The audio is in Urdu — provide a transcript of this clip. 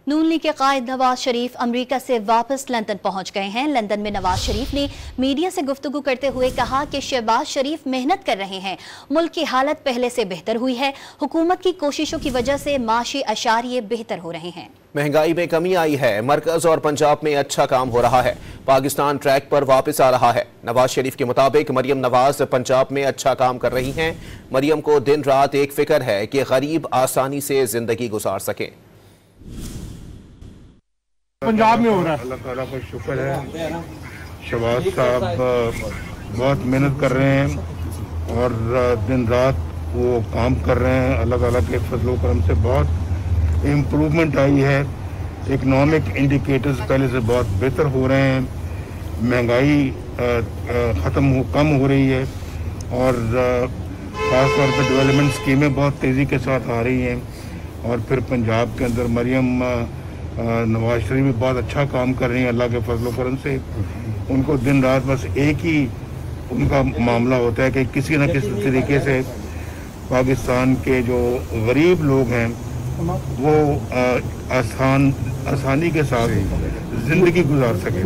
نون لیگ کے قائد نواز شریف امریکہ سے واپس لندن پہنچ گئے ہیں۔ لندن میں نواز شریف نے میڈیا سے گفتگو کرتے ہوئے کہا کہ شہباز شریف محنت کر رہے ہیں، ملک کی حالت پہلے سے بہتر ہوئی ہے، حکومت کی کوششوں کی وجہ سے معاشی اشاریے بہتر ہو رہے ہیں۔ مہنگائی میں کمی آئی ہے، مرکز اور پنجاب میں اچھا کام ہو رہا ہے، پاکستان ٹریک پر واپس آ رہا ہے۔ نواز شریف کے مطابق مریم نواز پنجاب میں اچھا کام کر رہی ہیں۔ مریم کو دن رات ایک فکر ہے کہ غریب آسانی سے زندگی گزار سکیں۔ پنجاب میں ہو رہا ہے، اللہ تعالیٰ کا شکر ہے۔ شہباز صاحب بہت محنت کر رہے ہیں اور دن رات وہ کام کر رہے ہیں۔ اللہ تعالیٰ کے فضل و کرم سے بہت امپروومنٹ آئی ہے، اکنامک انڈیکیٹرز پہلے سے بہت بہتر ہو رہے ہیں، مہنگائی کم ہو رہی ہے اور خاص طور پہ ڈیولپمنٹ اسکیمیں بہت تیزی کے ساتھ آ رہی ہیں۔ اور پھر پنجاب کے اندر مریم نواز شریف بھی بہت اچھا کام کر رہی ہیں اللہ کے فضل و کرم سے۔ ان کو دن رات بس ایک ہی ان کا معاملہ ہوتا ہے کہ کسی نہ کسی طریقے سے پاکستان کے جو غریب لوگ ہیں وہ آسانی کے ساتھ زندگی گزار سکیں۔